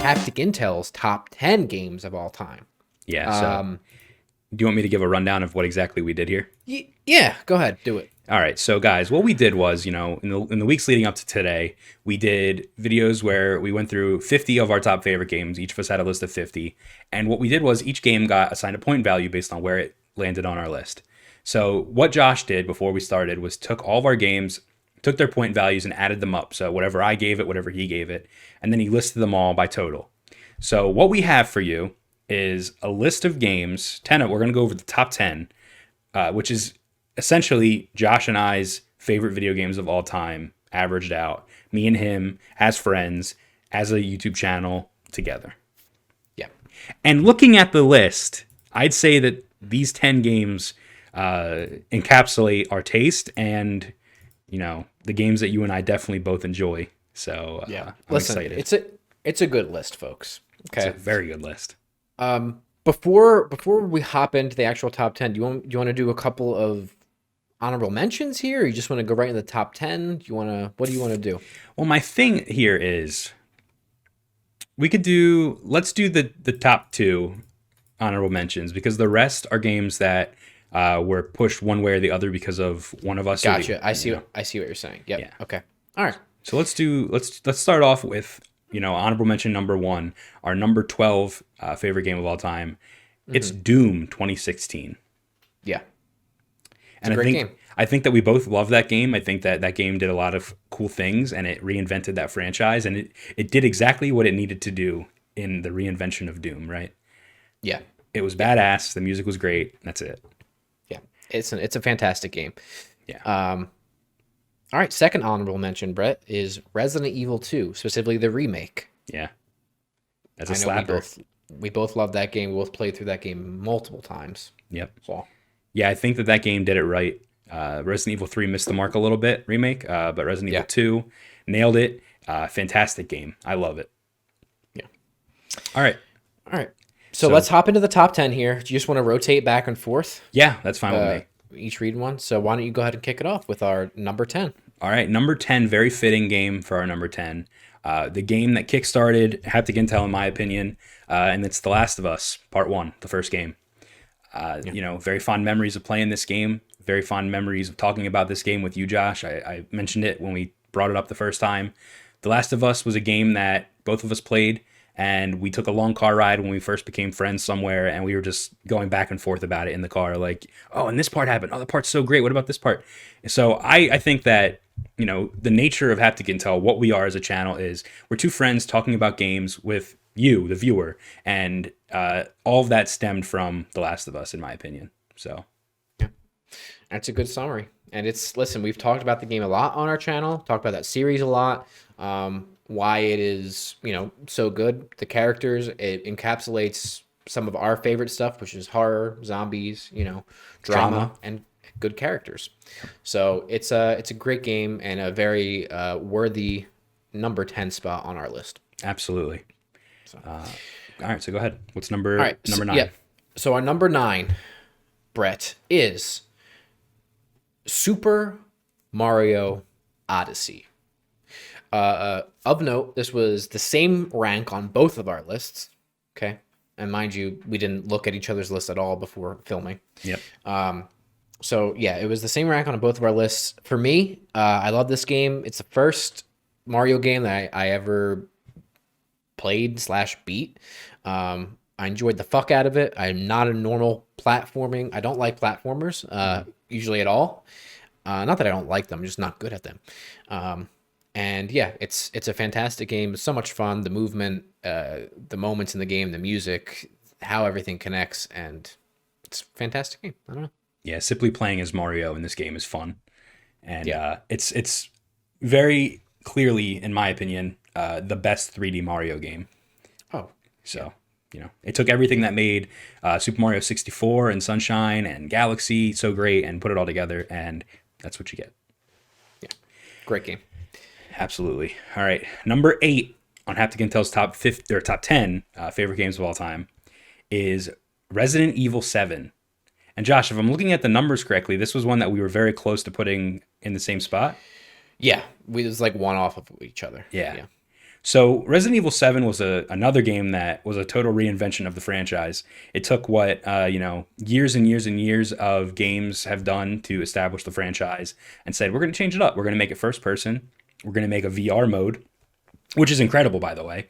Haptic Intel's top 10 games of all time. Yeah. So, do you want me to give a rundown of what exactly we did here? Yeah, go ahead, do it. All right. So, guys, what we did was, in the weeks leading up to today, we did videos where we went through 50 of our top favorite games. Each of us had a list of 50. And what we did was each game got assigned a point value based on where it landed on our list. So, what Josh did before we started was took all of our games, took their point values, and added them up. So, whatever I gave it, whatever he gave it. And then he listed them all by total. So, what we have for you is a list of games. We're going to go over the top 10, which is essentially Josh and I's favorite video games of all time, averaged out. Me and him as friends, as a YouTube channel together. Yeah. And looking at the list, I'd say that these 10 games encapsulate our taste and, the games that you and I definitely both enjoy. So I'm excited. It's a good list, folks. Okay. It's a very good list. Before we hop into the actual top 10, do you want to do a couple of honorable mentions here, or you just want to go right in the top 10? What do you want to do? Well, my thing here is let's do the top 2 honorable mentions, because the rest are games that were pushed one way or the other because of one of us. Gotcha. I see what you're saying. Yep. Yeah. Okay. All right. So let's start off with, honorable mention number 1, our number 12 favorite game of all time. It's Doom 2016. Yeah. And I think that we both love that game. I think that game did a lot of cool things, and it reinvented that franchise, and it did exactly what it needed to do in the reinvention of Doom, right? Yeah. It was badass. The music was great. That's it. Yeah. It's a fantastic game. Yeah. All right, second honorable mention, Brett, is Resident Evil 2, specifically the remake. Yeah. That's a slapper. We both love that game. We both played through that game multiple times. Yep. So. Yeah, I think that game did it right. Resident Evil 3 missed the mark a little bit, remake, but Resident Evil 2 nailed it. Fantastic game. I love it. Yeah. All right. So let's hop into the top 10 here. Do you just want to rotate back and forth? Yeah, that's fine with me. Each read one. So why don't you go ahead and kick it off with our number 10? All right, number 10, very fitting game for our number 10. The game that kickstarted Haptic Intel, in my opinion, and it's The Last of Us, Part 1, the first game. Very fond memories of playing this game. Very fond memories of talking about this game with you, Josh. I mentioned it when we brought it up the first time. The Last of Us was a game that both of us played, and we took a long car ride when we first became friends somewhere, and we were just going back and forth about it in the car, like, oh, and this part happened. Oh, the part's so great. What about this part? So I think that, the nature of Haptic Intel, what we are as a channel, is we're two friends talking about games with you, the viewer, and all of that stemmed from The Last of Us, in my opinion. So yeah, that's a good summary. And listen, we've talked about the game a lot on our channel, talked about that series a lot, why it is, so good. The characters, it encapsulates some of our favorite stuff, which is horror, zombies, drama, and good characters. So it's a great game and a very worthy number 10 spot on our list. Absolutely. So. All right, so go ahead. What's number 9? Yeah. So our number 9, Brett, is Super Mario Odyssey. Of note, this was the same rank on both of our lists. Okay. And mind you, we didn't look at each other's lists at all before filming. Yep. So yeah, it was the same rank on both of our lists. For me, I love this game. It's the first Mario game that I ever played/beat. I enjoyed the fuck out of it. I'm not a normal platforming. I don't like platformers usually at all. Not that I don't like them, I'm just not good at them. And yeah, it's a fantastic game. It's so much fun. The movement, the moments in the game, the music, how everything connects, and it's a fantastic game. I don't know. Yeah, simply playing as Mario in this game is fun, and it's very clearly, in my opinion, the best 3D Mario game. Oh, so it took everything that made Super Mario 64 and Sunshine and Galaxy so great and put it all together, and that's what you get. Yeah, great game. Absolutely. All right, number 8 on Haptic Intel's top 10 favorite games of all time is Resident Evil 7. And Josh, if I'm looking at the numbers correctly, this was one that we were very close to putting in the same spot. Yeah, we was like one off of each other. Yeah. So Resident Evil 7 was another game that was a total reinvention of the franchise. It took what years and years and years of games have done to establish the franchise and said, we're going to change it up. We're going to make it first person. We're going to make a VR mode, which is incredible, by the way.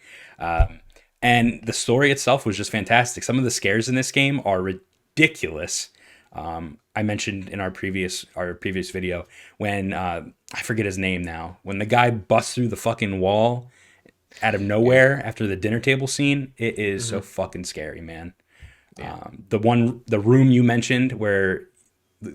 And the story itself was just fantastic. Some of the scares in this game are ridiculous. I mentioned in our previous video when I forget his name now. When the guy busts through the fucking wall out of nowhere after the dinner table scene, it is so fucking scary, man. Yeah. The room you mentioned where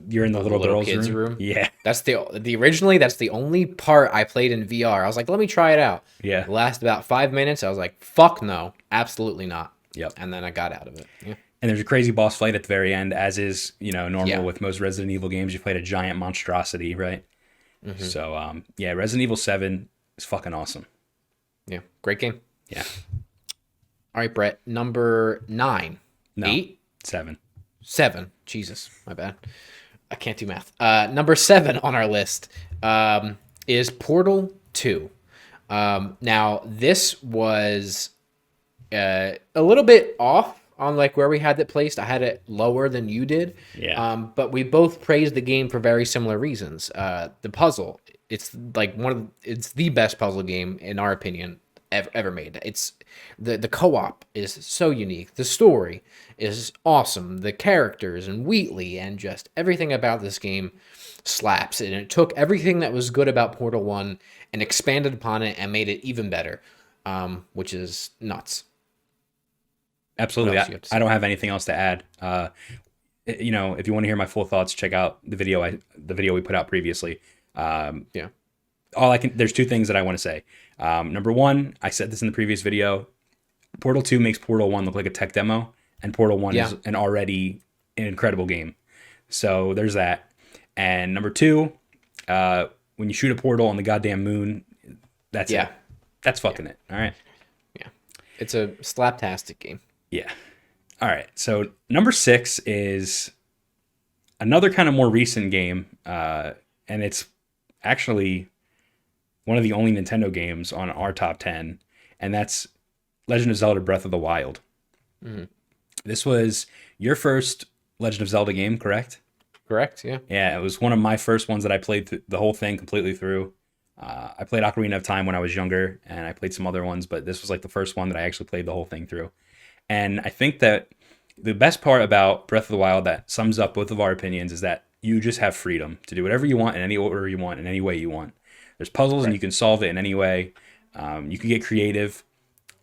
you're in the little girl's kids room. Yeah, that's originally that's the only part I played in VR. I was like, let me try it out. Yeah. It lasted about 5 minutes. I was like, fuck no, absolutely not. Yep. And then I got out of it. Yeah. And there's a crazy boss fight at the very end, as is normal with most Resident Evil games. You fight a giant monstrosity, right? So Resident Evil 7 is fucking awesome. Yeah, great game. Yeah. All right, Brett. Number 9. No, 8? 7. 7. Jesus, my bad. I can't do math. Number 7 on our list is Portal 2. Now, this was a little bit off on like where we had it placed. I had it lower than you did. Yeah. But we both praised the game for very similar reasons. The puzzle, it's like it's the best puzzle game in our opinion ever made. It's the co-op is so unique. The story is awesome. The characters and Wheatley and just everything about this game slaps. And it took everything that was good about Portal 1 and expanded upon it and made it even better, which is nuts. Absolutely. I don't have anything else to add. If you want to hear my full thoughts, check out the video we put out previously. There's two things that I want to say. Number one, I said this in the previous video. Portal 2 makes Portal 1 look like a tech demo, and Portal 1 is an incredible game. So there's that. And number two, when you shoot a portal on the goddamn moon, that's it. That's fucking it. All right. Yeah. It's a slaptastic game. Yeah. All right. So number 6 is another kind of more recent game, and it's actually one of the only Nintendo games on our top 10, and that's Legend of Zelda Breath of the Wild. Mm-hmm. This was your first Legend of Zelda game, correct? Correct, yeah. Yeah, it was one of my first ones that I played the whole thing completely through. I played Ocarina of Time when I was younger, and I played some other ones, but this was like the first one that I actually played the whole thing through. And I think that the best part about Breath of the Wild that sums up both of our opinions is that you just have freedom to do whatever you want in any order you want in any way you want. There's puzzles and you can solve it in any way. You can get creative,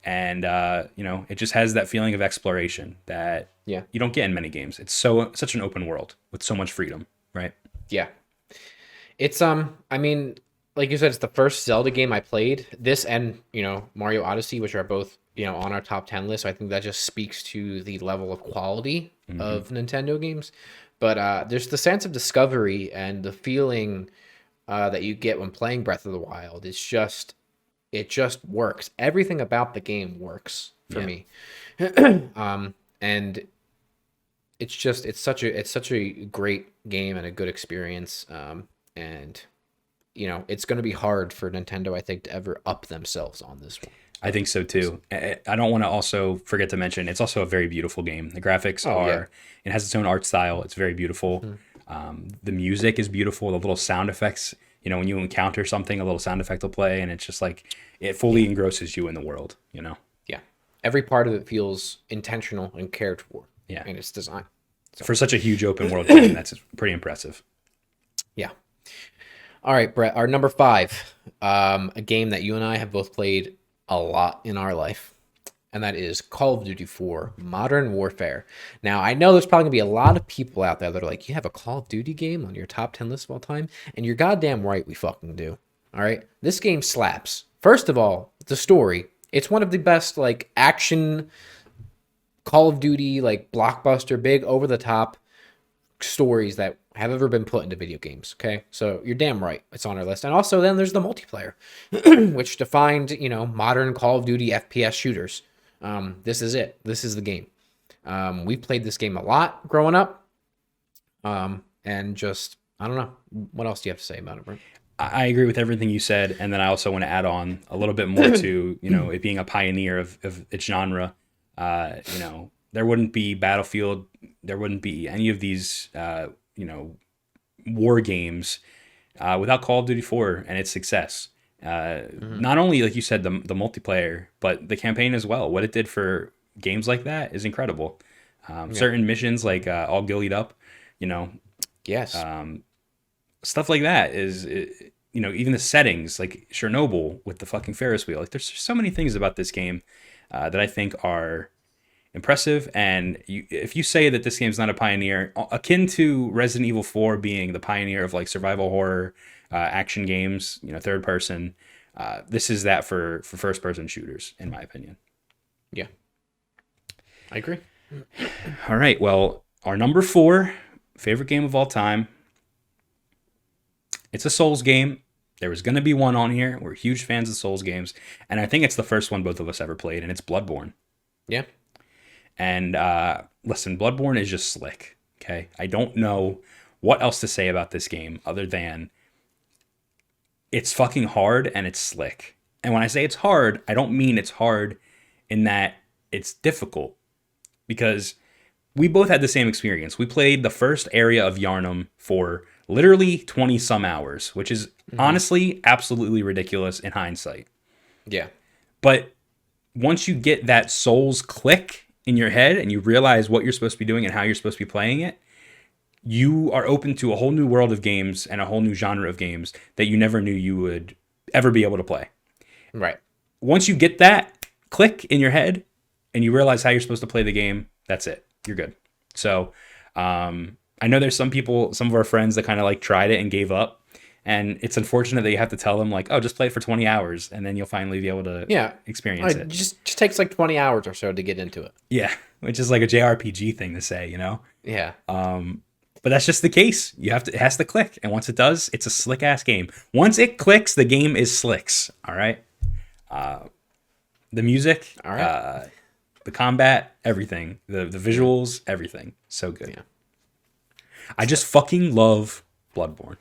and it just has that feeling of exploration that you don't get in many games. It's such an open world with so much freedom, right? Yeah. It's I mean, like you said, it's the first Zelda game I played. This and Mario Odyssey, which are both on our top 10 list. So I think that just speaks to the level of quality of Nintendo games. But there's the sense of discovery and the feeling that you get when playing Breath of the Wild. It just works. Everything about the game works for me. And it's such a great game and a good experience. And it's going to be hard for Nintendo, I think, to ever up themselves on this one. I think so too. I don't want to also forget to mention it's also a very beautiful game. The graphics it has its own art style. It's very beautiful. The music is beautiful. The little sound effects, when you encounter something, a little sound effect will play, and it's just like it fully engrosses you in the world. Yeah, every part of it feels intentional and cared for. Yeah, in its design. So. For such a huge open world game, that's pretty impressive. Yeah. All right, Brett. Our number 5, a game that you and I have both played a lot in our life, and that is Call of Duty 4 Modern Warfare. Now, I know there's probably gonna be a lot of people out there that are like, you have a Call of Duty game on your top 10 list of all time, and you're goddamn right we fucking do. All right, this game slaps. First of all, the story. It's one of the best like action Call of Duty like blockbuster, big over the top stories that have ever been put into video games. Okay, so you're damn right it's on our list. And also then there's the multiplayer, which defined modern Call of Duty FPS shooters. This is it. This is the game. We played this game a lot growing up, and just I don't know what else do you have to say about it, Brent? I agree with everything you said, and then I also want to add on a little bit more to it being a pioneer of its genre. There wouldn't be Battlefield, there wouldn't be any of these war games without Call of Duty 4 and its success. Not only, like you said, the multiplayer, but the campaign as well. What it did for games like that is incredible. Certain missions like All Gillied Up, Yes. stuff like that is, even the settings like Chernobyl with the fucking Ferris wheel. Like there's so many things about this game that I think are impressive. And if you say that this game's not a pioneer, akin to Resident Evil 4 being the pioneer of like survival horror action games, third person, this is that for first person shooters, in my opinion. Yeah, I agree. All right, well, our number 4 favorite game of all time. It's a Souls game. There was going to be one on here. We're huge fans of Souls games, and I think it's the first one both of us ever played, and it's Bloodborne. Yeah. And listen, Bloodborne is just slick. Okay, I don't know what else to say about this game other than it's fucking hard and it's slick. And when I say it's hard, I don't mean it's hard in that it's difficult, because we both had the same experience. We played the first area of Yharnam for literally 20 some hours, which is honestly absolutely ridiculous in hindsight. Yeah. But once you get that Souls click in your head and you realize what you're supposed to be doing and how you're supposed to be playing it, you are open to a whole new world of games and a whole new genre of games that you never knew you would ever be able to play. Right. Once you get that click in your head and you realize how you're supposed to play the game, that's it. You're good. So I know there's some people, some of our friends that kind of like tried it and gave up. And it's unfortunate that you have to tell them like, oh, just play it for 20 hours and then you'll finally be able to experience it. Just takes like 20 hours or so to get into it. Yeah, which is like a JRPG thing to say, Yeah. But that's just the case. It has to click. And once it does, it's a slick ass game. Once it clicks, the game is slicks. All right. The music, all right. The combat, everything, the visuals, everything. So good. Yeah. I just fucking love Bloodborne.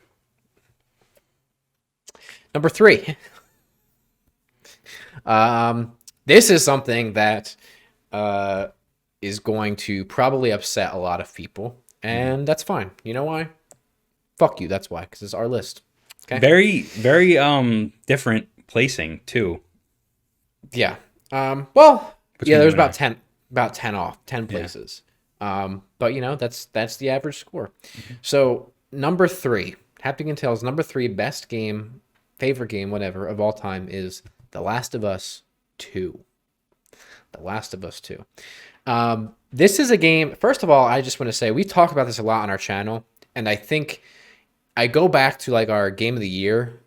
Number 3. This is something that is going to probably upset a lot of people, and that's fine. You know why? Fuck you. That's why, because it's our list. Okay. Very, very different placing too. Yeah. Well, Between there's you and about 10 places. Yeah. But that's the average score. Mm-hmm. So number 3, Haptic Intel's number 3 best game, favorite game, whatever, of all time is The Last of Us 2. The Last of Us 2. This is a game, first of all, I just want to say, we talk about this a lot on our channel, and I think I go back to like our Game of the Year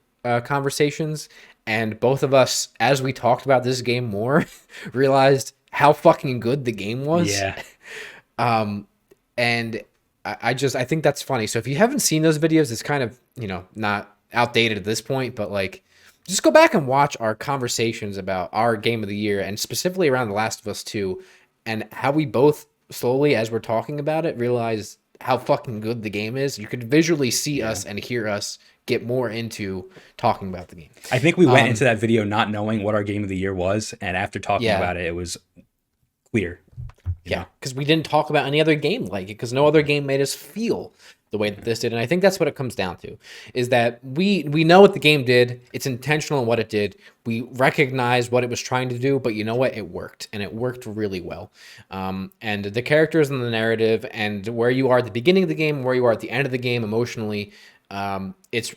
conversations, and both of us, as we talked about this game more, realized how fucking good the game was. Yeah. And I think that's funny. So if you haven't seen those videos, it's kind of, not outdated at this point, but like, just go back and watch our conversations about our Game of the Year and specifically around The Last of Us 2 and how we both slowly, as we're talking about it, realize how fucking good the game is. You could visually see us and hear us get more into talking about the game. I think we went into that video not knowing what our Game of the Year was, and after talking about it, it was clear. Yeah, because we didn't talk about any other game like it, because no other game made us feel the way that this did. And I think that's what it comes down to, is that we know what the game did. It's intentional in what it did. We recognize what it was trying to do, but you know what? It worked, and it worked really well. And the characters and the narrative and where you are at the beginning of the game, where you are at the end of the game emotionally, it's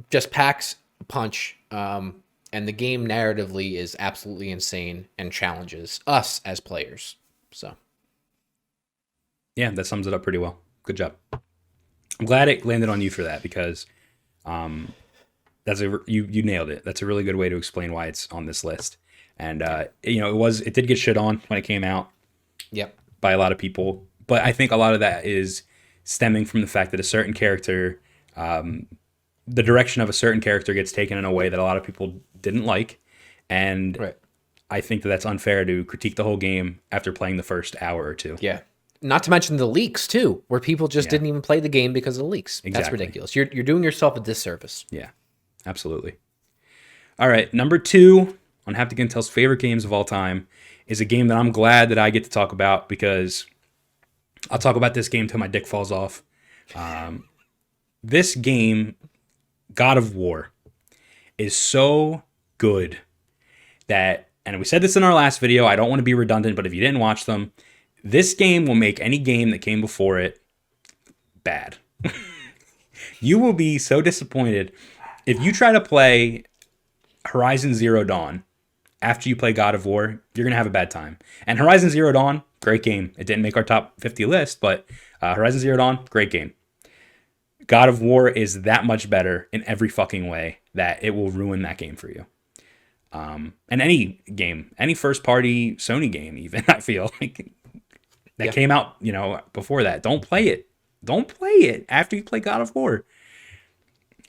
just packs a punch. And the game narratively is absolutely insane and challenges us as players. So, yeah, that sums it up pretty well. Good job. I'm glad it landed on you for that, because you nailed it. That's a really good way to explain why it's on this list. And it did get shit on when it came out. Yep. By a lot of people, but I think a lot of that is stemming from the fact that a certain character, the direction of a certain character gets taken in a way that a lot of people didn't like, and right. I think that that's unfair to critique the whole game after playing the first hour or two. Yeah. Not to mention the leaks too, where people just didn't even play the game because of the leaks. Exactly. That's ridiculous. You're doing yourself a disservice. Yeah. Absolutely. All right, number 2 on Haptic Intel's favorite games of all time is a game that I'm glad that I get to talk about, because I'll talk about this game till my dick falls off. This game, God of War, is so good that, and we said this in our last video, I don't want to be redundant, but if you didn't watch them, this game will make any game that came before it bad. You will be so disappointed if you try to play Horizon Zero Dawn after you play God of War. You're gonna have a bad time. And Horizon Zero Dawn, great game. It didn't make our top 50 list, but Horizon Zero Dawn, great game. God of War is that much better in every fucking way that it will ruin that game for you. And any game, any first party Sony game, even, I feel like that came out, before that. Don't play it. Don't play it after you play God of War.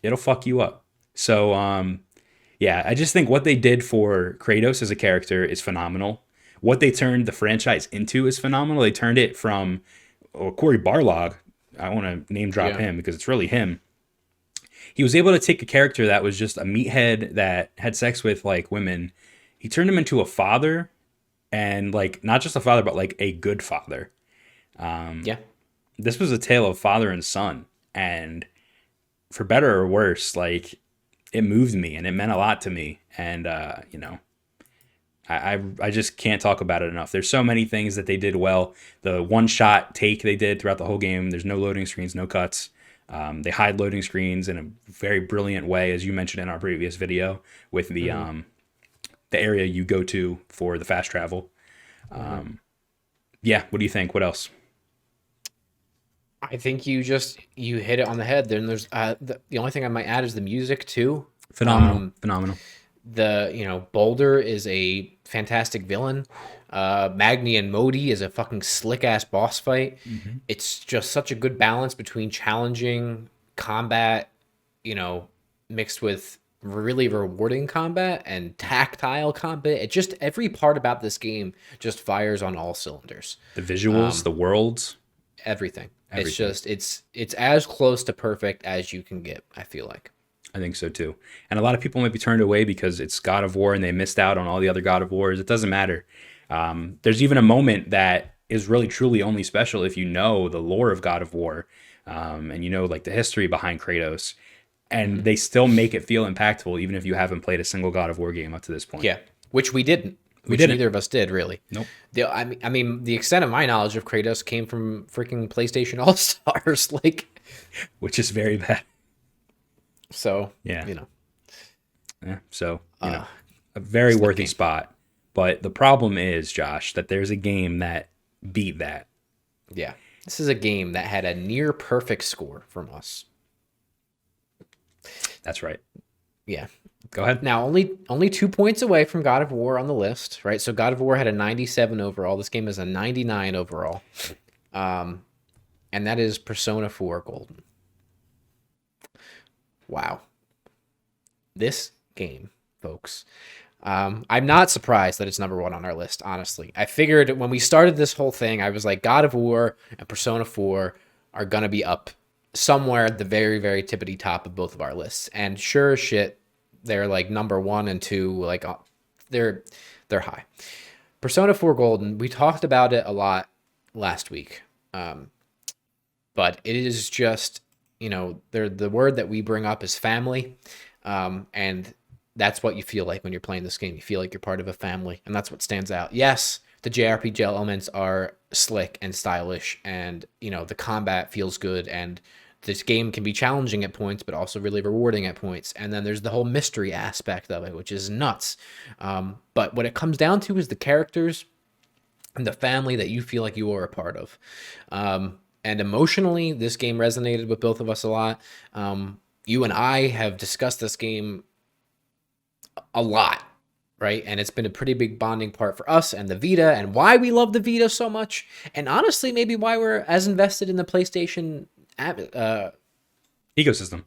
It'll fuck you up. So, I just think what they did for Kratos as a character is phenomenal. What they turned the franchise into is phenomenal. They turned it from Cory Barlog. I want to name drop him because it's really him. He was able to take a character that was just a meathead that had sex with like women. He turned him into a father, and like not just a father, but like a good father. This was a tale of father and son, and for better or worse, like it moved me and it meant a lot to me. And I just can't talk about it enough. There's so many things that they did well. The one-shot take they did throughout the whole game. There's no loading screens, no cuts. They hide loading screens in a very brilliant way, as you mentioned in our previous video, with the area you go to for the fast travel. What do you think? What else? I think you hit it on the head. Then there's the only thing I might add is the music too. Phenomenal. Boulder is a fantastic villain. Magni and Modi is a fucking slick ass boss fight. It's just such a good balance between challenging combat, mixed with really rewarding combat and tactile combat. It just, every part about this game just fires on all cylinders. The visuals, the worlds, everything. It's just it's as close to perfect as you can get, I feel like. I think so too. And a lot of people might be turned away because it's God of War and they missed out on all the other God of Wars. It doesn't matter. There's even a moment that is really truly only special if you know the lore of God of War, and like the history behind Kratos, and they still make it feel impactful even if you haven't played a single God of War game up to this point. Yeah, which we didn't. Neither of us did, really. Nope. I mean, the extent of my knowledge of Kratos came from freaking PlayStation All-Stars, which is very bad. So, so, a very worthy spot. But the problem is, Josh, that there's a game that beat that. Yeah. This is a game that had a near perfect score from us. That's right. Yeah. Go ahead. Now, only 2 points away from God of War on the list, right? So God of War had a 97 overall. This game is a 99 overall. And that is Persona 4 Golden. Wow. This game, folks. I'm not surprised that it's number 1 on our list, honestly. I figured when we started this whole thing, I was like, God of War and Persona 4 are going to be up somewhere at the very, very tippity top of both of our lists. And sure as shit, they're like number 1 and 2, like they're high. Persona 4 Golden, we talked about it a lot last week. But it is just, the word that we bring up is family. And that's what you feel like when you're playing this game. You feel like you're part of a family, and that's what stands out. Yes, the JRPG elements are slick and stylish, and the combat feels good, and this game can be challenging at points, but also really rewarding at points. And then there's the whole mystery aspect of it, which is nuts. But what it comes down to is the characters and the family that you feel like you are a part of. And emotionally, this game resonated with both of us a lot. You and I have discussed this game a lot, right? And it's been a pretty big bonding part for us and the Vita, and why we love the Vita so much. And honestly, maybe why we're as invested in the PlayStation ecosystem.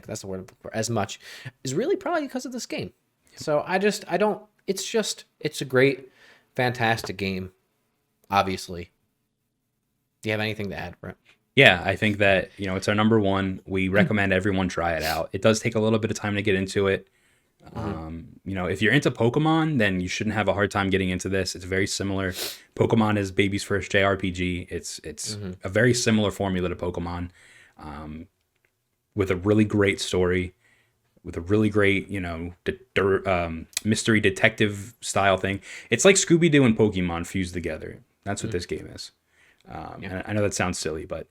That's the word I'm looking for. As much is really probably because of this game. So it's a great, fantastic game. Obviously. Do you have anything to add, Brett? Yeah, I think that, it's our number one. We recommend everyone try it out. It does take a little bit of time to get into it. If you're into Pokemon, then you shouldn't have a hard time getting into this. It's very similar. Pokemon is baby's first JRPG. It's a very similar formula to Pokemon, with a really great story, with a really great, mystery detective style thing. It's like Scooby-Doo and Pokemon fused together. That's what this game is. And I know that sounds silly, but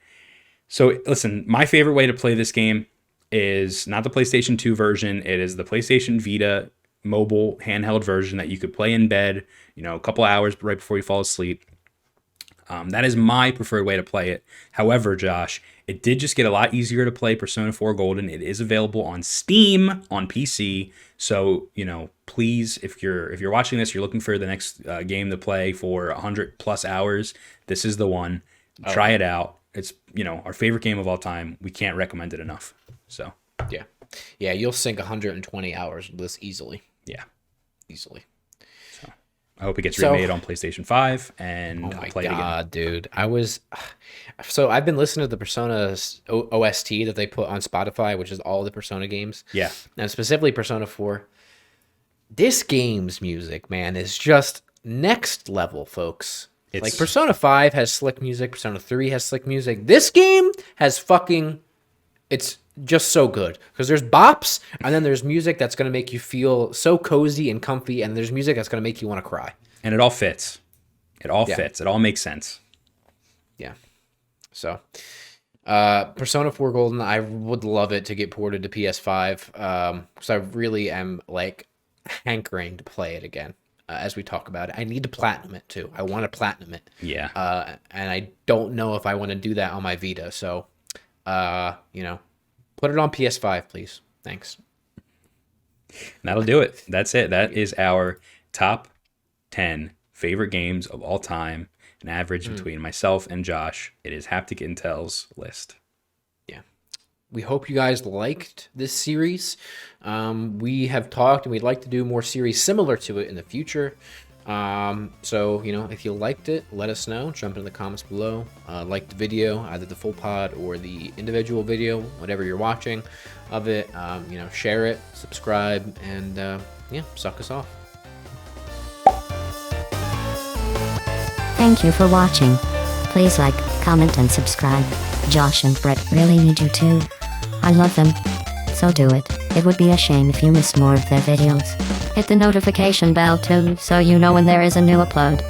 so listen, my favorite way to play this game is not the PlayStation 2 version. It is the PlayStation Vita mobile handheld version that you could play in bed, a couple hours right before you fall asleep. That is my preferred way to play it. However, Josh, it did just get a lot easier to play Persona 4 Golden. It is available on Steam on PC. So, please, if you're watching this, you're looking for the next game to play for 100 plus hours, this is the one. Try it out. It's, our favorite game of all time. We can't recommend it enough. So, yeah, you'll sink 120 hours with this easily. Yeah, easily. I hope it gets remade on PlayStation 5 and oh my play it God, dude. I've been listening to the Persona OST that they put on Spotify, which is all the Persona games. Yeah. And specifically Persona 4. This game's music, man, is just next level, folks. Like Persona 5 has slick music, Persona 3 has slick music. This game has it's just so good because there's bops and then there's music that's going to make you feel so cozy and comfy, and there's music that's going to make you want to cry, and it all fits. It all makes sense. Yeah. So Persona 4 Golden, I would love it to get ported to PS5, because I really am like hankering to play it again. As we talk about it, I need to platinum it too. I want to platinum it. Yeah. And I don't know if I want to do that on my Vita, so put it on PS5, please. Thanks. That'll do it. That's it. That is our top 10 favorite games of all time. An average between myself and Josh. It is Haptic Intel's list. Yeah. We hope you guys liked this series. We have talked and we'd like to do more series similar to it in the future. So, if you liked it, let us know. Jump in the comments below. Like the video, either the full pod or the individual video, whatever you're watching of it. Share it, subscribe, and suck us off. Thank you for watching. Please like, comment, and subscribe. Josh and Bret really need you too. I love them. So do it. It would be a shame if you missed more of their videos. Hit the notification bell too, so you know when there is a new upload.